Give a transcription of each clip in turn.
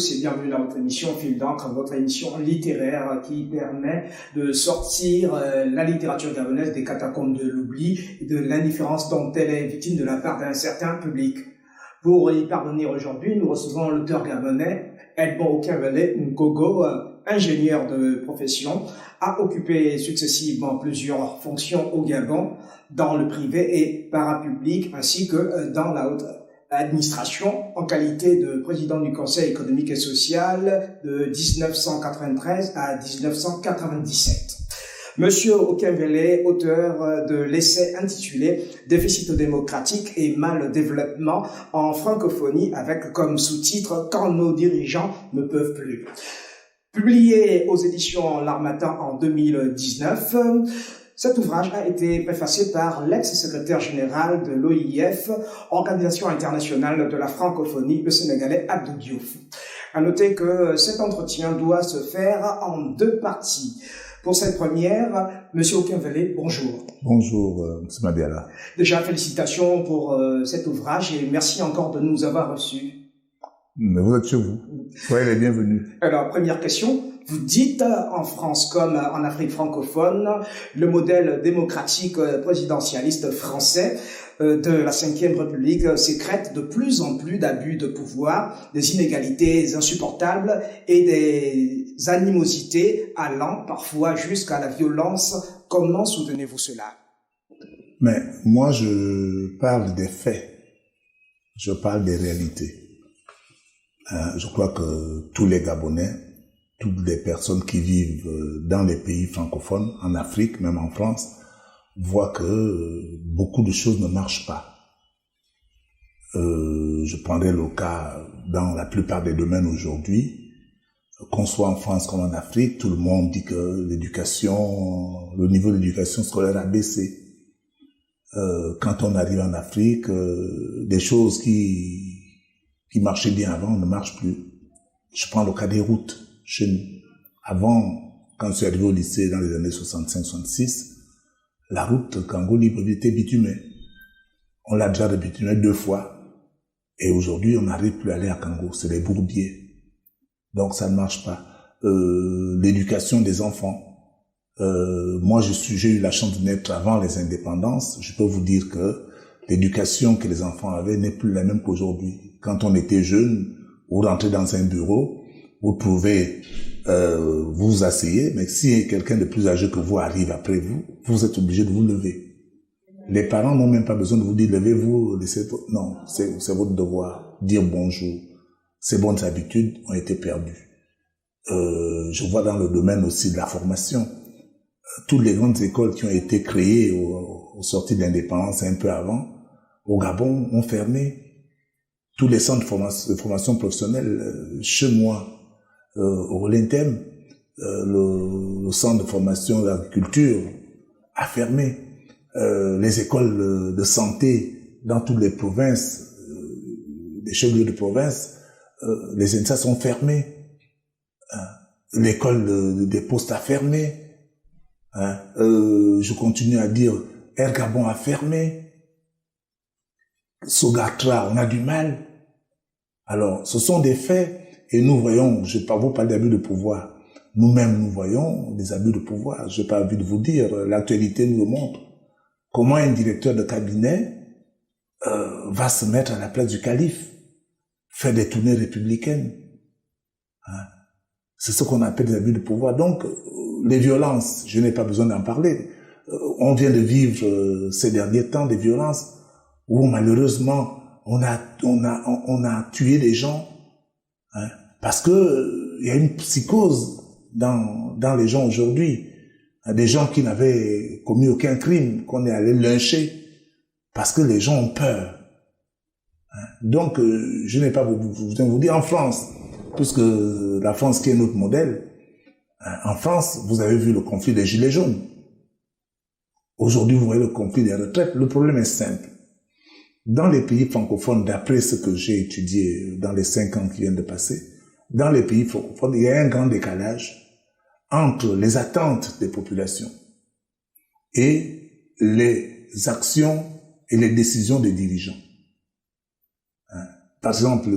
tous et bienvenue dans votre émission Fil d'encre, votre émission littéraire qui permet de sortir la littérature gabonaise des catacombes de l'oubli et de l'indifférence dont elle est victime de la part d'un certain public. Pour y parvenir aujourd'hui, nous recevons l'auteur gabonais Edmond Okinwele Nkogo, ingénieur de profession, a occupé successivement plusieurs fonctions au Gabon, dans le privé et parapublic, ainsi que dans la haute administration, en qualité de président du Conseil économique et social de 1993 à 1997. Monsieur Okinwele, auteur de l'essai intitulé « Déficit démocratique et mal développement en francophonie » avec comme sous-titre « Quand nos dirigeants ne peuvent plus ». Publié aux éditions L'Harmattan en 2019, cet ouvrage a été préfacé par l'ex-secrétaire général de l'OIF, Organisation internationale de la francophonie, le Sénégalais Abdou Diouf. À noter que cet entretien doit se faire en deux parties. Pour cette première, Monsieur Okinwele, bonjour. Bonjour, M. Madiala. Déjà, félicitations pour cet ouvrage et merci encore de nous avoir reçus. Mais vous êtes chez vous. Soyez les bienvenus. Alors, première question. Vous dites, en France comme en Afrique francophone, le modèle démocratique présidentialiste français de la Ve République sécrète de plus en plus d'abus de pouvoir, des inégalités insupportables et des animosités allant parfois jusqu'à la violence. Comment soutenez-vous cela? Mais moi, je parle des faits. Je parle des réalités. Je crois que tous les Gabonais, toutes les personnes qui vivent dans les pays francophones, en Afrique, même en France, voient que beaucoup de choses ne marchent pas. Je prendrai le cas dans la plupart des domaines aujourd'hui. Qu'on soit en France comme en Afrique, tout le monde dit que le niveau d'éducation scolaire a baissé. Quand on arrive en Afrique, des choses qui marchaient bien avant ne marchent plus. Je prends le cas des routes chez nous. Avant, quand je suis arrivé au lycée dans les années 65-66, la route Kango-Libreville était bitumée. On l'a déjà bitumée 2 fois. Et aujourd'hui, on n'arrive plus à aller à Kango. C'est les bourbiers. Donc, ça ne marche pas. L'éducation des enfants. Moi, j'ai eu la chance de naître avant les indépendances. Je peux vous dire que l'éducation que les enfants avaient n'est plus la même qu'aujourd'hui. Quand on était jeune, vous rentrez dans un bureau, vous pouvez vous asseyez, mais si quelqu'un de plus âgé que vous arrive après vous, vous êtes obligé de vous lever. Les parents n'ont même pas besoin de vous dire levez-vous, laissez. Non, c'est votre devoir. Dire bonjour. Ces bonnes habitudes ont été perdues. Je vois dans le domaine aussi de la formation. Toutes les grandes écoles qui ont été créées au sorties de l'indépendance un peu avant, au Gabon, ont fermé. Tous les centres de formation professionnelle, chez moi, au Lintem, le centre de formation d'agriculture a fermé. Les écoles de santé dans toutes les provinces, les chefs-lieux de province, les INSA sont fermés. L'école des postes a fermé. Je continue à dire, Air Gabon a fermé. Sogatra, on a du mal. Alors, ce sont des faits. Et nous voyons, je ne vais pas vous parler d'abus de pouvoir. Nous-mêmes, nous voyons des abus de pouvoir. Je n'ai pas envie de vous dire, l'actualité nous le montre. Comment un directeur de cabinet va se mettre à la place du calife, faire des tournées républicaines. C'est ce qu'on appelle des abus de pouvoir. Donc, les violences, je n'ai pas besoin d'en parler. On vient de vivre ces derniers temps des violences où malheureusement on a tué des gens. Parce que il y a une psychose dans les gens aujourd'hui. Des gens qui n'avaient commis aucun crime, qu'on est allé lyncher, parce que les gens ont peur. Donc, je n'ai pas vous dire, en France, puisque la France qui est notre modèle, en France, vous avez vu le conflit des Gilets jaunes. Aujourd'hui, vous voyez le conflit des retraites. Le problème est simple. Dans les pays francophones, d'après ce que j'ai étudié dans les 5 ans qui viennent de passer, dans les pays francophones, il y a un grand décalage entre les attentes des populations et les actions et les décisions des dirigeants. Par exemple,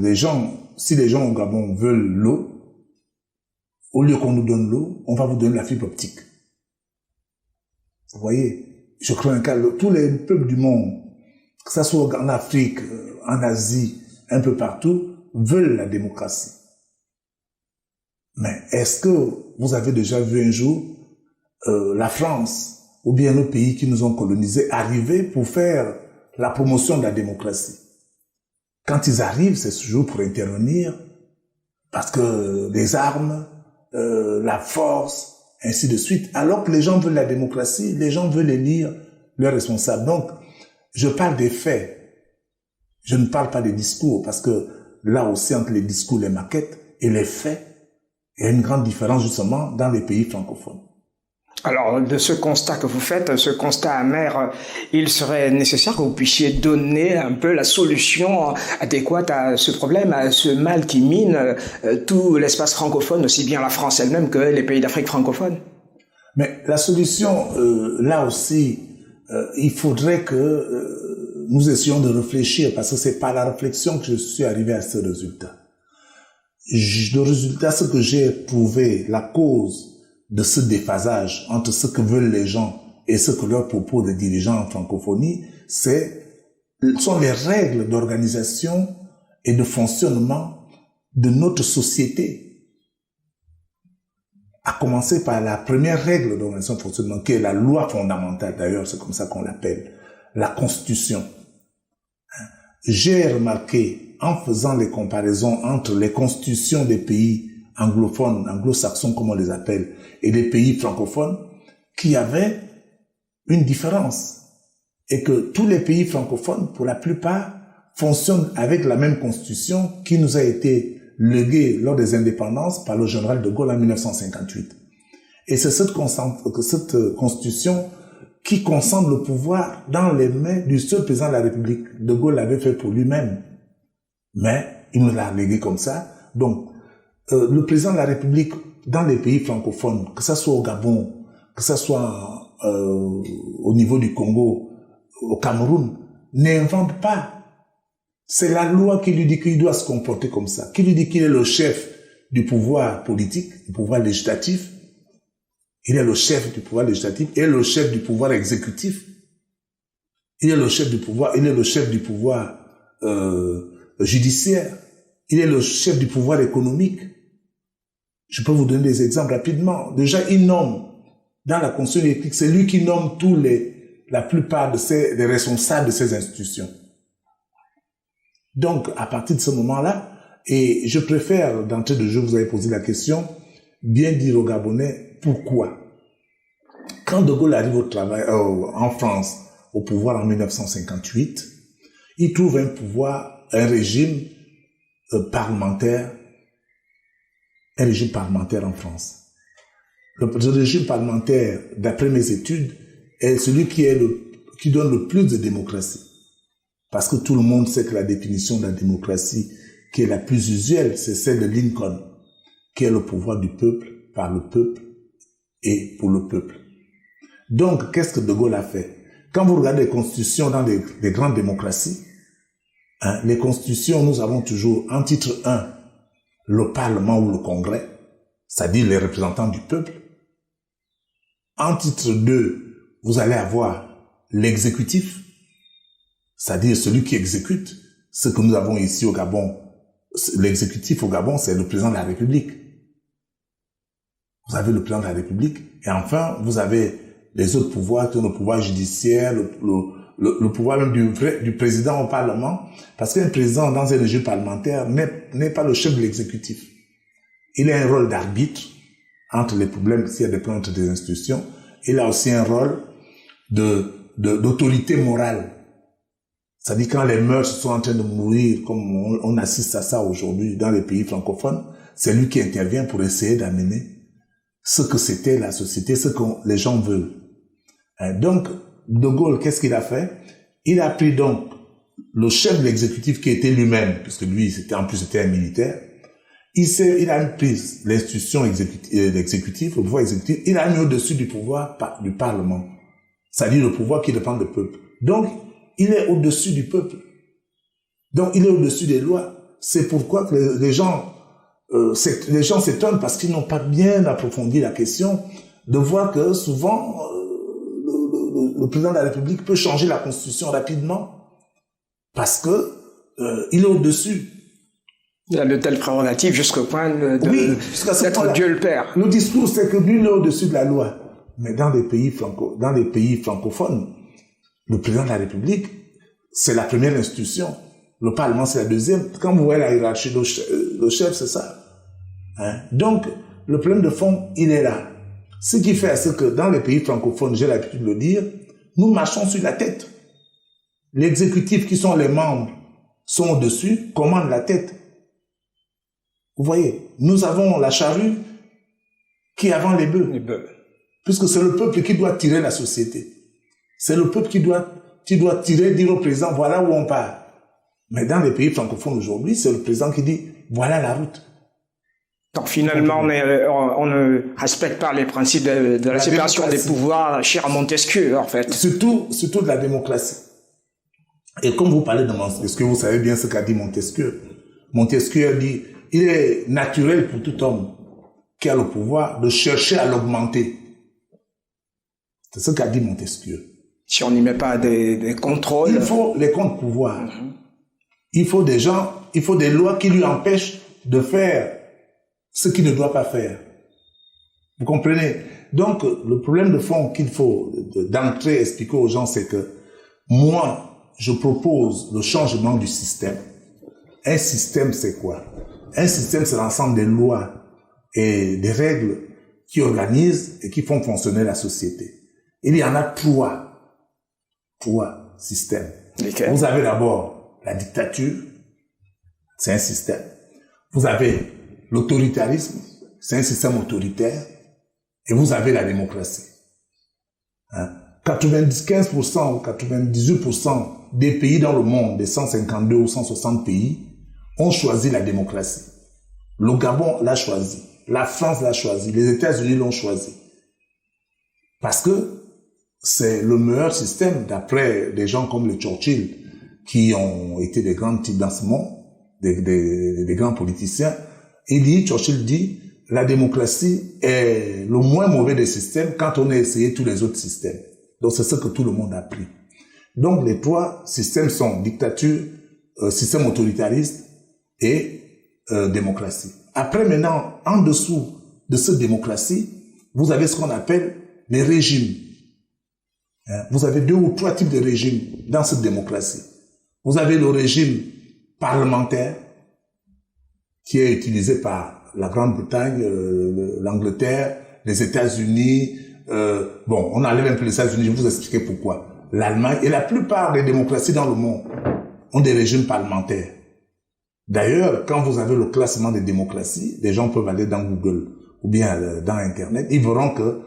si les gens au Gabon veulent l'eau, au lieu qu'on nous donne l'eau, on va vous donner la fibre optique. Vous voyez, je crois que tous les peuples du monde, que ce soit en Afrique, en Asie, un peu partout, veulent la démocratie. Mais est-ce que vous avez déjà vu un jour la France ou bien nos pays qui nous ont colonisés arriver pour faire la promotion de la démocratie? Quand ils arrivent, c'est toujours pour intervenir, parce que les armes, la force, ainsi de suite. Alors que les gens veulent la démocratie, les gens veulent élire leurs responsables. Donc, je parle des faits. Je ne parle pas des discours, parce que là aussi, entre les discours, les maquettes et les faits, il y a une grande différence justement dans les pays francophones. Alors, de ce constat que vous faites, ce constat amer, il serait nécessaire que vous puissiez donner un peu la solution adéquate à ce problème, à ce mal qui mine tout l'espace francophone, aussi bien la France elle-même que les pays d'Afrique francophone. Mais la solution, là aussi, il faudrait que nous essayons de réfléchir, parce que c'est par la réflexion que je suis arrivé à ce résultat. Le résultat, ce que j'ai éprouvé, la cause de ce déphasage entre ce que veulent les gens et ce que leur proposent les dirigeants en francophonie, sont les règles d'organisation et de fonctionnement de notre société. À commencer par la première règle d'organisation et de fonctionnement, qui est la loi fondamentale, d'ailleurs, c'est comme ça qu'on l'appelle, la Constitution. J'ai remarqué, en faisant les comparaisons entre les constitutions des pays anglophones, anglo-saxons comme on les appelle, et des pays francophones, qu'il y avait une différence. Et que tous les pays francophones, pour la plupart, fonctionnent avec la même constitution qui nous a été léguée lors des indépendances par le général de Gaulle en 1958. Et c'est cette constitution qui concentre le pouvoir dans les mains du seul président de la République. De Gaulle l'avait fait pour lui-même. Mais il nous l'a légué comme ça. Donc, le président de la République dans les pays francophones, que ce soit au Gabon, que ce soit au niveau du Congo, au Cameroun, n'invente pas. C'est la loi qui lui dit qu'il doit se comporter comme ça, qui lui dit qu'il est le chef du pouvoir politique, du pouvoir législatif. Il est le chef du pouvoir législatif, il est le chef du pouvoir exécutif. Il est le chef du pouvoir, il est le chef du pouvoir judiciaire. Il est le chef du pouvoir économique. Je peux vous donner des exemples rapidement. Déjà, il nomme, dans la Constitution électrique, c'est lui qui nomme la plupart des responsables de ces institutions. Donc, à partir de ce moment-là, et je préfère, d'entrée de jeu, vous avez posé la question, bien dire aux Gabonais pourquoi. Quand De Gaulle arrive en France, au pouvoir en 1958, il trouve un régime parlementaire en France. Le régime parlementaire, d'après mes études, est celui qui donne le plus de démocratie. Parce que tout le monde sait que la définition de la démocratie qui est la plus usuelle, c'est celle de Lincoln, qui est le pouvoir du peuple, par le peuple et pour le peuple. Donc, qu'est-ce que De Gaulle a fait? Quand vous regardez les constitutions dans les grandes démocraties, les constitutions, nous avons toujours, en titre 1, le Parlement ou le Congrès, c'est-à-dire les représentants du peuple. En titre 2, vous allez avoir l'exécutif, c'est-à-dire celui qui exécute. Ce que nous avons ici au Gabon, l'exécutif au Gabon, c'est le président de la République. Vous avez le président de la République, et enfin, vous avez les autres pouvoirs, le pouvoir judiciaire, le pouvoir même du président au Parlement, parce qu'un président dans un régime parlementaire n'est pas le chef de l'exécutif. Il a un rôle d'arbitre entre les problèmes, s'il y a des problèmes entre des institutions. Il a aussi un rôle d'autorité morale. C'est-à-dire quand les mœurs sont en train de mourir, comme on assiste à ça aujourd'hui dans les pays francophones, c'est lui qui intervient pour essayer d'amener ce que c'était la société, ce que les gens veulent. Donc, De Gaulle, qu'est-ce qu'il a fait? Il a pris donc le chef de l'exécutif qui était lui-même, puisque lui, en plus, c'était un militaire. Il a pris l'institution exécutive, le pouvoir exécutif, il a mis au-dessus du pouvoir du Parlement. C'est-à-dire le pouvoir qui dépend du peuple. Donc, il est au-dessus du peuple. Donc, il est au-dessus des lois. C'est pourquoi que les gens s'étonnent parce qu'ils n'ont pas bien approfondi la question de voir que souvent, le président de la République peut changer la Constitution rapidement parce que il est au-dessus. Il a de telles prérogatives jusqu'au point d'être Dieu le Père. Le discours, c'est que lui, il est au-dessus de la loi. Mais dans les pays francophones, le président de la République, c'est la première institution. Le Parlement, c'est la deuxième. Quand vous voyez la hiérarchie, le chef, c'est ça. Hein? Donc, le problème de fond, il est là. Ce qui fait, c'est que dans les pays francophones, j'ai l'habitude de le dire, nous marchons sur la tête. L'exécutif, qui sont les membres, sont au-dessus, commandent la tête. Vous voyez, nous avons la charrue qui est avant les bœufs. Puisque c'est le peuple qui doit tirer la société. C'est le peuple qui doit tirer, dire au président, voilà où on part. Mais dans les pays francophones aujourd'hui, c'est le président qui dit, voilà la route. Donc finalement, on ne respecte pas les principes de la séparation des pouvoirs chers à Montesquieu, en fait. Surtout de la démocratie. Et comme vous parlez de Montesquieu, vous savez bien ce qu'a dit Montesquieu. Montesquieu a dit, il est naturel pour tout homme qui a le pouvoir de chercher à l'augmenter. C'est ce qu'a dit Montesquieu. Si on n'y met pas des contrôles... Il faut les contre-pouvoirs. Il faut des gens, il faut des lois qui lui empêchent de faire ce qu'il ne doit pas faire. Vous comprenez? Donc, le problème de fond qu'il faut d'entrée expliquer aux gens, c'est que moi, je propose le changement du système. Un système, c'est quoi? Un système, c'est l'ensemble des lois et des règles qui organisent et qui font fonctionner la société. Il y en a trois systèmes. Lesquels? Vous avez d'abord la dictature, c'est un système. Vous avez l'autoritarisme, c'est un système autoritaire. Et vous avez la démocratie. 95% ou 98% des pays dans le monde, des 152 ou 160 pays, ont choisi la démocratie. Le Gabon l'a choisi. La France l'a choisi. Les États-Unis l'ont choisi. Parce que c'est le meilleur système d'après des gens comme le Churchill, qui ont été des grands types dans ce monde, des grands politiciens. Churchill dit, la démocratie est le moins mauvais des systèmes quand on a essayé tous les autres systèmes. Donc c'est ce que tout le monde a pris. Donc les trois systèmes sont dictature, système autoritariste et démocratie. Après maintenant, en dessous de cette démocratie, vous avez ce qu'on appelle les régimes. Vous avez 2 ou 3 types de régimes dans cette démocratie. Vous avez le régime parlementaire qui est utilisé par la Grande-Bretagne, l'Angleterre, les États-Unis. On enlève un peu les États-Unis, je vais vous expliquer pourquoi. L'Allemagne et la plupart des démocraties dans le monde ont des régimes parlementaires. D'ailleurs, quand vous avez le classement des démocraties, les gens peuvent aller dans Google ou bien dans Internet, ils verront que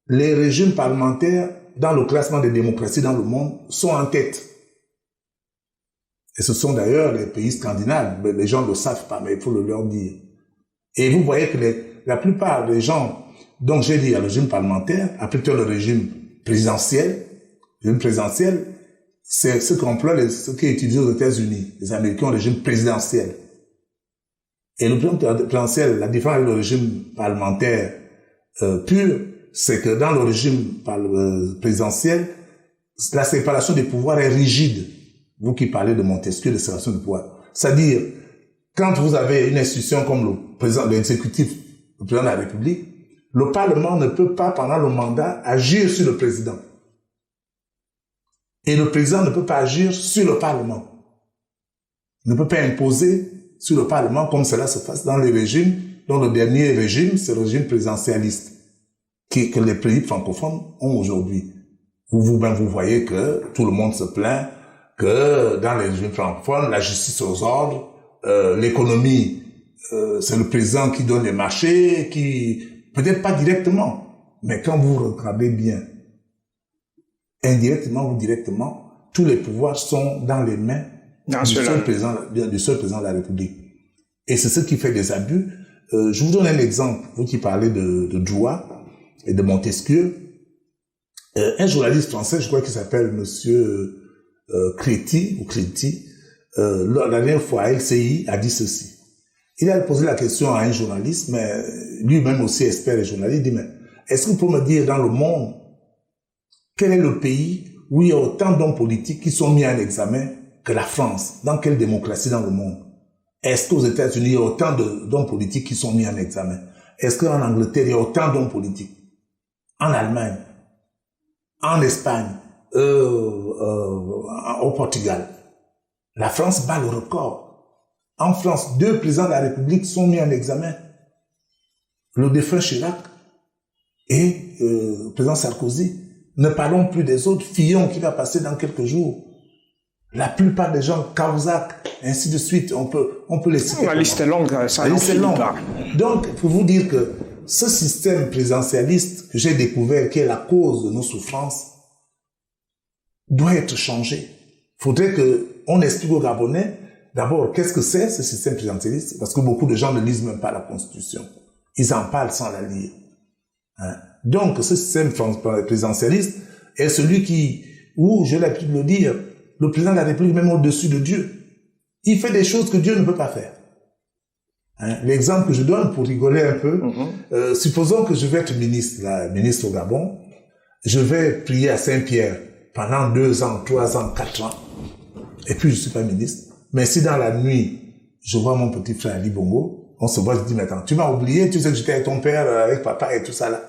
les régimes parlementaires dans le classement des démocraties dans le monde sont en tête. Et ce sont d'ailleurs les pays scandinaves. Les gens ne le savent pas, mais il faut le leur dire. Et vous voyez que la plupart des gens, donc j'ai dit, il y a le régime parlementaire, après le régime présidentiel. Le régime présidentiel, c'est ce qui est utilisé aux États-Unis. Les Américains ont le régime présidentiel. Et le régime présidentiel, la différence avec le régime parlementaire pur, c'est que dans le régime présidentiel, la séparation des pouvoirs est rigide. Vous qui parlez de Montesquieu, de séparation des pouvoirs. C'est-à-dire, quand vous avez une institution comme le président de l'exécutif, le président de la République, le Parlement ne peut pas, pendant le mandat, agir sur le président. Et le président ne peut pas agir sur le Parlement. Il ne peut pas imposer sur le Parlement comme cela se passe dans les régimes, dont le dernier régime, c'est le régime présidentialiste, que les pays francophones ont aujourd'hui. Vous voyez que tout le monde se plaint que dans les régimes francophones, la justice aux ordres, l'économie, c'est le président qui donne les marchés, peut-être pas directement, mais quand vous regardez bien, indirectement ou directement, tous les pouvoirs sont dans les mains du seul président de la République. Et c'est ce qui fait des abus. Je vous donne un exemple, vous qui parlez de Drouat et de Montesquieu. Un journaliste français, je crois qu'il s'appelle Monsieur Créti, la dernière fois, LCI a dit ceci. Il a posé la question à un journaliste, mais lui-même aussi expert et journaliste, il dit, mais est-ce que vous pouvez me dire dans le monde, quel est le pays où il y a autant d'hommes politiques qui sont mis en examen que la France? Dans quelle démocratie dans le monde? Est-ce qu'aux États-Unis, il y a autant d'hommes politiques qui sont mis en examen? Est-ce qu'en Angleterre, il y a autant d'hommes politiques? En Allemagne, en Espagne, au Portugal. La France bat le record. En France, 2 présidents de la République sont mis en examen. Le défunt Chirac et le président Sarkozy. Ne parlons plus des autres. Fillon qui va passer dans quelques jours. La plupart des gens, Cahuzac, ainsi de suite, on peut les citer. La liste est longue, ça n'en finit pas. Donc, pour vous dire que ce système présidentialiste que j'ai découvert, qui est la cause de nos souffrances, doit être changé. Il faudrait qu'on explique aux Gabonais, d'abord, qu'est-ce que c'est ce système présidentialiste? Parce que beaucoup de gens ne lisent même pas la Constitution. Ils en parlent sans la lire. Hein? Donc, ce système présidentialiste est celui où, j'ai l'habitude de le dire, le président de la République est même au-dessus de Dieu. Il fait des choses que Dieu ne peut pas faire. Hein? L'exemple que je donne pour rigoler un peu, supposons que je vais être ministre au Gabon, je vais prier à Saint-Pierre pendant 2 ans, 3 ans, 4 ans, et puis je suis pas ministre. Mais si dans la nuit, je vois mon petit frère Ali Bongo, on se voit, je dis, mais attends, tu m'as oublié, tu sais que j'étais avec ton père, avec papa et tout ça là.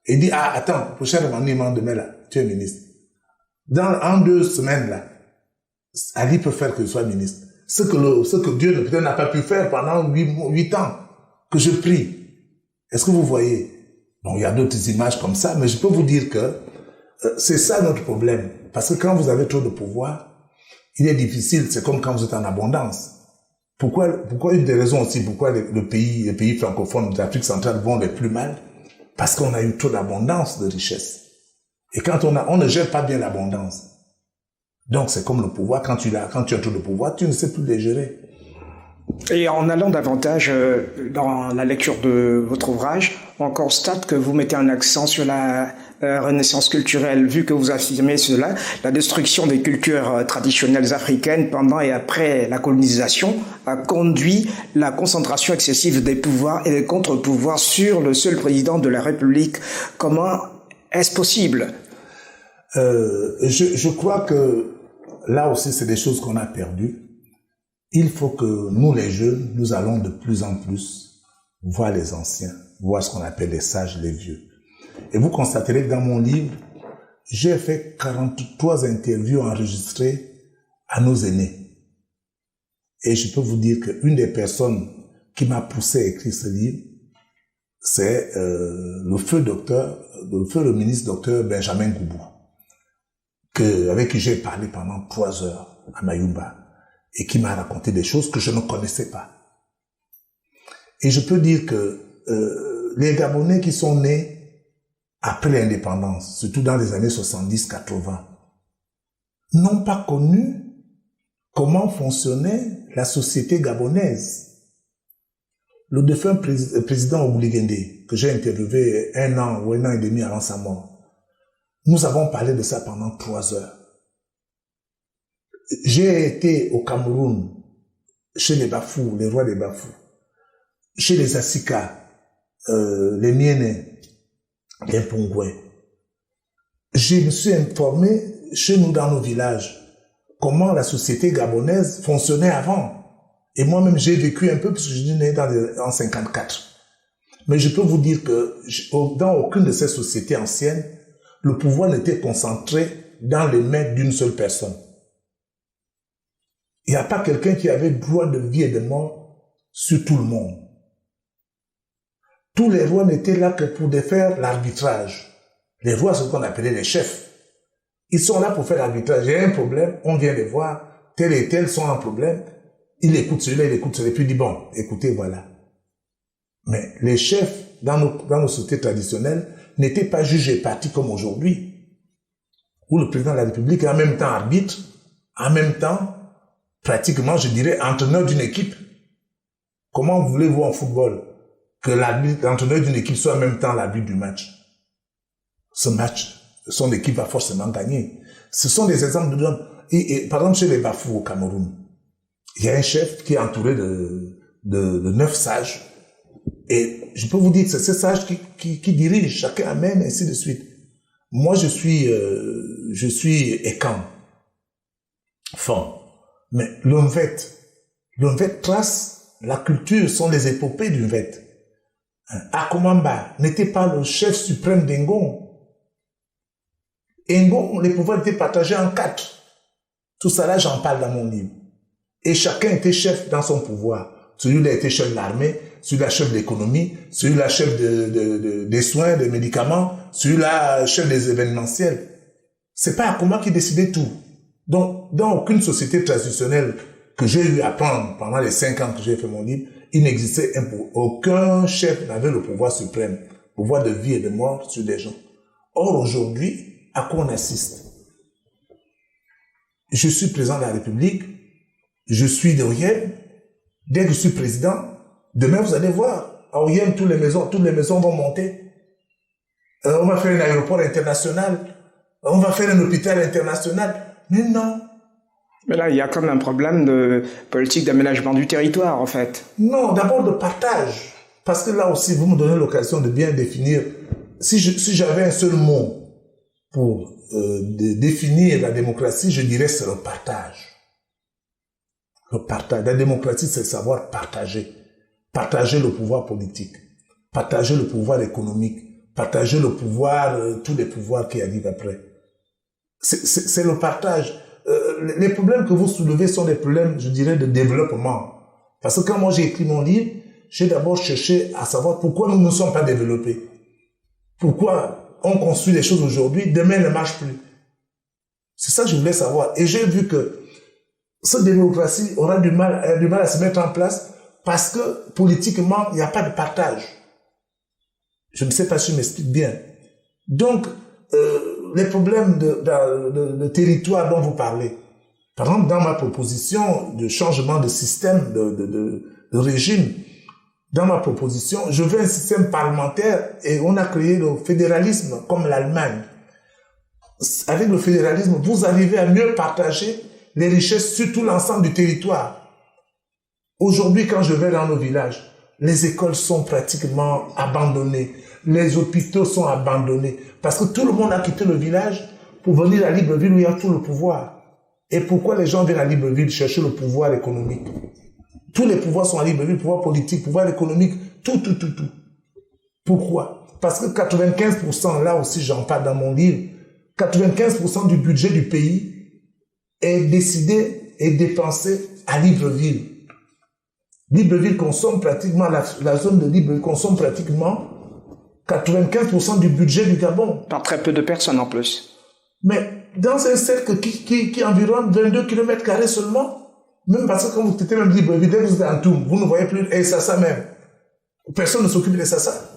Et il dit, ah, attends, prochainement, demain là, tu es ministre. En 2 semaines là, Ali peut faire que je sois ministre. Ce que Dieu peut-être n'a pas pu faire pendant 8 ans, que je prie. Est-ce que vous voyez? Bon, il y a d'autres images comme ça, mais je peux vous dire que c'est ça notre problème. Parce que quand vous avez trop de pouvoir, il est difficile, c'est comme quand vous êtes en abondance. Pourquoi une des raisons aussi pourquoi les pays francophones d'Afrique centrale vont les plus mal? Parce qu'on a eu trop d'abondance de richesse. Et quand on ne gère pas bien l'abondance. Donc c'est comme le pouvoir, quand tu as trop de pouvoir, tu ne sais plus les gérer. Et en allant davantage dans la lecture de votre ouvrage, on constate que vous mettez un accent sur la renaissance culturelle, vu que vous affirmez cela, la destruction des cultures traditionnelles africaines pendant et après la colonisation a conduit la concentration excessive des pouvoirs et des contre-pouvoirs sur le seul président de la République. Comment est-ce possible? Je crois que là aussi, c'est des choses qu'on a perdues. Il faut que nous, les jeunes, nous allons de plus en plus voir les anciens, voir ce qu'on appelle les sages, les vieux. Et vous constaterez que dans mon livre, j'ai fait 43 interviews enregistrées à nos aînés. Et je peux vous dire qu'une des personnes qui m'a poussé à écrire ce livre, c'est le ministre docteur Benjamin Goubou, avec qui j'ai parlé pendant 3 heures à Mayumba, et qui m'a raconté des choses que je ne connaissais pas. Et je peux dire que les Gabonais qui sont nés après l'indépendance, surtout dans les années 70-80, n'ont pas connu comment fonctionnait la société gabonaise. Le défunt président Obuligende, que j'ai interviewé 1 an ou 1 an et demi avant sa mort, nous avons parlé de ça pendant 3 heures. J'ai été au Cameroun, chez les Bafous, les rois des Bafous, chez les Asika, les Mienè, les Pongoué. Je me suis informé chez nous dans nos villages comment la société gabonaise fonctionnait avant. Et moi-même, j'ai vécu un peu parce que je suis né en 54. Mais je peux vous dire que dans aucune de ces sociétés anciennes, le pouvoir n'était concentré dans les mains d'une seule personne. Il n'y a pas quelqu'un qui avait droit de vie et de mort sur tout le monde. Tous les rois n'étaient là que pour faire l'arbitrage. Les rois, c'est ce qu'on appelait les chefs. Ils sont là pour faire l'arbitrage. Il y a un problème, on vient les voir, tel et tel sont en problème. Il écoute celui-là, il écoute celui-là, puis il dit, bon, écoutez, voilà. Mais les chefs, dans nos sociétés traditionnelles, n'étaient pas jugés partis comme aujourd'hui, où le président de la République est en même temps arbitre, en même temps, pratiquement, je dirais, entraîneur d'une équipe. Comment voulez-vous en football que l'entraîneur d'une équipe soit en même temps l'arbitre du match? Ce match, son équipe va forcément gagner. Ce sont des exemples de... par exemple, chez les Bafous au Cameroun, il y a un chef qui est entouré de 9 sages. Et je peux vous dire que c'est ces sages qui dirigent, chacun amène, ainsi de suite. Moi, je suis écan, fond. Mais l'Umvet trace la culture, sont les épopées du Umvet. Akomamba n'était pas le chef suprême d'Engon. Engon, les pouvoirs étaient partagés en 4. Tout ça là, j'en parle dans mon livre. Et chacun était chef dans son pouvoir. Celui-là était chef de l'armée, celui-là chef de l'économie, celui-là chef des soins, des médicaments, celui-là chef des événementiels. C'est pas Akoma qui décidait tout. Donc, dans aucune société traditionnelle que j'ai eu à prendre pendant les 5 ans que j'ai fait mon livre, il n'existait aucun chef n'avait le pouvoir suprême, pouvoir de vie et de mort sur des gens. Or, aujourd'hui, à quoi on assiste? Je suis président de la République, je suis de Oyem. Dès que je suis président, demain vous allez voir, à Oyem, toutes les maisons vont monter. On va faire un aéroport international, on va faire un hôpital international. Mais non. Mais là, il y a comme un problème de politique d'aménagement du territoire, en fait. Non, d'abord de partage. Parce que là aussi, vous me donnez l'occasion de bien définir. Si j'avais un seul mot pour définir la démocratie, je dirais c'est le partage. Le partage. La démocratie, c'est savoir partager. Partager le pouvoir politique. Partager le pouvoir économique. Partager le pouvoir, tous les pouvoirs qui arrivent après. C'est le partage. Les problèmes que vous soulevez sont des problèmes, je dirais, de développement. Parce que quand moi j'ai écrit mon livre, j'ai d'abord cherché à savoir pourquoi nous ne sommes pas développés. Pourquoi on construit les choses aujourd'hui, demain ne marche plus. C'est ça que je voulais savoir. Et j'ai vu que cette démocratie aura du mal à se mettre en place parce que politiquement, il n'y a pas de partage. Je ne sais pas si je m'explique bien. Donc, les problèmes de territoire dont vous parlez. Par exemple, dans ma proposition de changement de système, de régime, dans ma proposition, je veux un système parlementaire et on a créé le fédéralisme comme l'Allemagne. Avec le fédéralisme, vous arrivez à mieux partager les richesses sur tout l'ensemble du territoire. Aujourd'hui, quand je vais dans nos villages, les écoles sont pratiquement abandonnées. Les hôpitaux sont abandonnés. Parce que tout le monde a quitté le village pour venir à Libreville où il y a tout le pouvoir. Et pourquoi les gens viennent à Libreville chercher le pouvoir économique? Tous les pouvoirs sont à Libreville, pouvoir politique, pouvoir économique, tout. Pourquoi? Parce que 95%, là aussi j'en parle dans mon livre, 95% du budget du pays est décidé et dépensé à Libreville. Libreville consomme pratiquement, la zone de Libreville consomme pratiquement 95% du budget du Gabon. Par très peu de personnes en plus. Mais dans un cercle qui environne 22 km² seulement, même parce que quand vous êtes même Libreville, dès que vous êtes en Toum, vous ne voyez plus les Sassa même. Personne ne s'occupe des Sassa.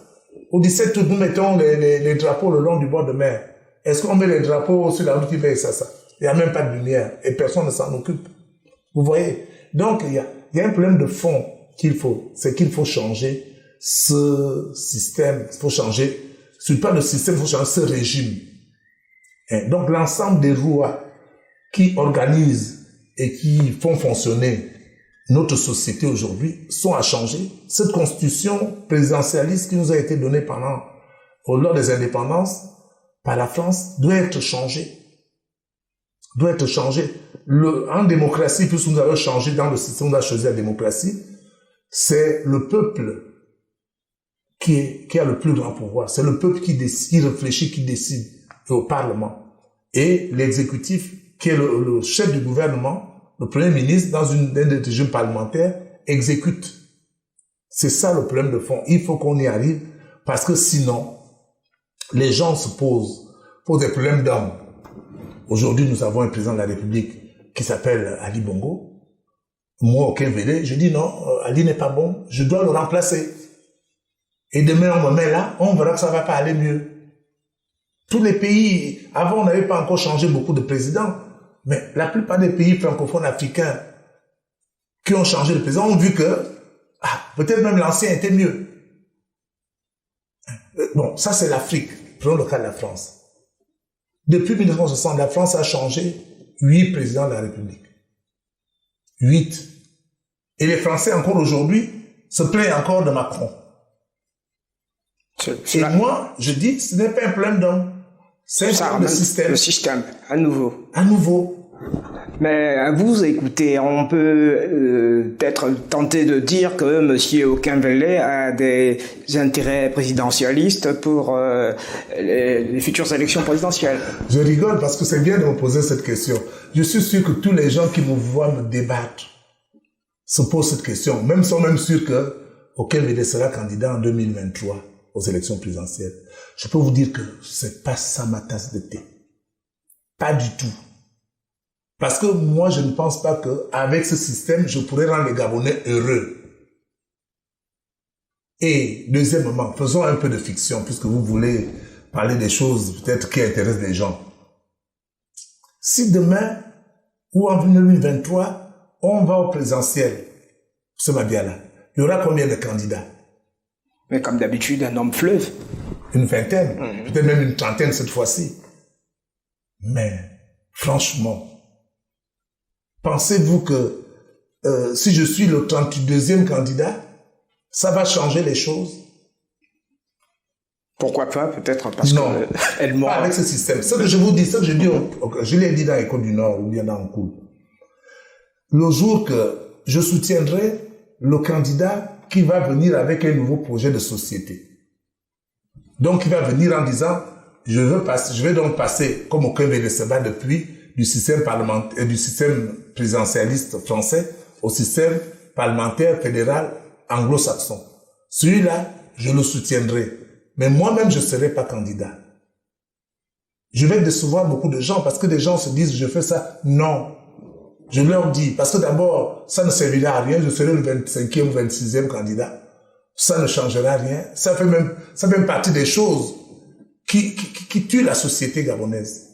Au 17 août, nous mettons les drapeaux le long du bord de mer. Est-ce qu'on met les drapeaux sur la route qui va à Sassa? Il n'y a même pas de lumière et personne ne s'en occupe. Vous voyez? Donc, il y a un problème de fond c'est qu'il faut changer ce système, il faut changer, pas le système, il faut changer ce régime. Et donc, l'ensemble des lois qui organisent et qui font fonctionner notre société aujourd'hui sont à changer. Cette constitution présidentialiste qui nous a été donnée lors des indépendances par la France doit être changée. En démocratie, puisque nous avons changé dans le système, on a choisi la démocratie, c'est le peuple qui a le plus grand pouvoir. C'est le peuple qui décide, qui réfléchit, qui décide au Parlement. Et l'exécutif, qui est le chef du gouvernement, le Premier ministre, dans un régime parlementaire, exécute. C'est ça le problème de fond. Il faut qu'on y arrive, parce que sinon, les gens se posent des problèmes d'hommes. Aujourd'hui, nous avons un président de la République qui s'appelle Ali Bongo. Moi, au Kévédé, je dis non, Ali n'est pas bon, je dois le remplacer. Et demain, on me met là, on verra que ça va pas aller mieux. Tous les pays, avant, on n'avait pas encore changé beaucoup de présidents, mais la plupart des pays francophones africains qui ont changé de président ont vu que, peut-être même l'ancien était mieux. Bon, ça c'est l'Afrique. Prenons le cas de la France. Depuis 1960, la France a changé 8 présidents de la République. 8. Et les Français, encore aujourd'hui, se plaignent encore de Macron. Et moi, je dis, ce n'est pas un problème d'homme. C'est un problème de système. Le système, à nouveau. À nouveau. Mais à vous écoutez, on peut être tenté de dire que M. Okinwele a des intérêts présidentialistes pour les futures élections présidentielles. Je rigole parce que c'est bien de me poser cette question. Je suis sûr que tous les gens qui me voient me débattre se posent cette question. Même sont même sûrs que Okinwele sera candidat en 2023 aux élections présidentielles. Je peux vous dire que c'est pas ça ma tasse de thé. Pas du tout. Parce que moi, je ne pense pas qu'avec ce système, je pourrais rendre les Gabonais heureux. Et deuxièmement, faisons un peu de fiction, puisque vous voulez parler des choses peut-être qui intéressent les gens. Si demain, ou en 2023, on va au présidentiel, ce Mabia-là, il y aura combien de candidats? Mais comme d'habitude, un homme fleuve. Une vingtaine, peut-être même une trentaine cette fois-ci. Mais, franchement, pensez-vous que si je suis le 32e candidat, ça va changer les choses? Pourquoi pas? Peut-être parce qu'elle ment. Pas avec ce système. Ce que je vous dis, ce que je dis, je l'ai dit dans l'École du Nord ou bien dans Nkoul. Le jour que je soutiendrai le candidat qui va venir avec un nouveau projet de société. Donc, il va venir en disant, je vais donc passer, comme Okinwele se bat depuis, du système parlementaire, du système présidentialiste français au système parlementaire fédéral anglo-saxon. Celui-là, je le soutiendrai. Mais moi-même, je ne serai pas candidat. Je vais décevoir beaucoup de gens parce que des gens se disent, je fais ça. Non. Je leur dis, parce que d'abord, ça ne servira à rien. Je serai le 25e ou 26e candidat. Ça ne changera rien. Ça fait même partie des choses qui tuent la société gabonaise.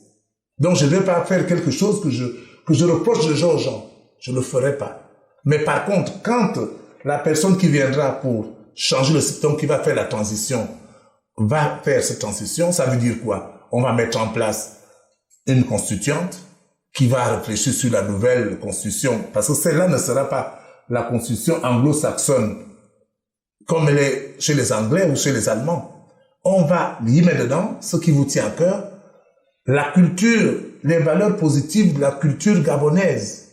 Donc, je ne vais pas faire quelque chose que je reproche déjà aux gens. Je ne le ferai pas. Mais par contre, quand la personne qui viendra pour changer le système, qui va faire la transition, va faire cette transition, ça veut dire quoi? On va mettre en place une constituante qui va réfléchir sur la nouvelle constitution, parce que celle-là ne sera pas la constitution anglo-saxonne comme elle est chez les Anglais ou chez les Allemands. On va y mettre dedans ce qui vous tient à cœur, la culture, les valeurs positives de la culture gabonaise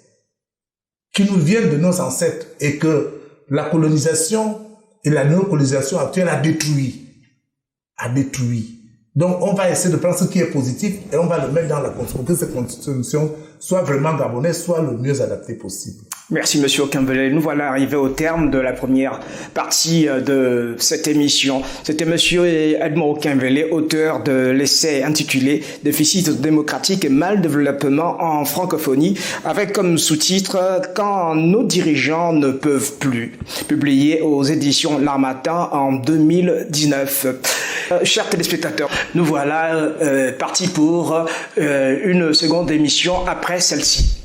qui nous viennent de nos ancêtres et que la colonisation et la néocolonisation actuelle a détruit. Donc, on va essayer de prendre ce qui est positif et on va le mettre dans la Constitution pour que cette Constitution soit vraiment gabonaise, soit le mieux adaptée possible. Merci, Monsieur Okinwele. Nous voilà arrivés au terme de la première partie de cette émission. C'était Monsieur Edmond Okinwele, auteur de l'essai intitulé « Déficit démocratique et mal développement en francophonie », avec comme sous-titre « Quand nos dirigeants ne peuvent plus », publié aux éditions L'Harmattan en 2019. Chers téléspectateurs, nous voilà partis pour une seconde émission après celle-ci.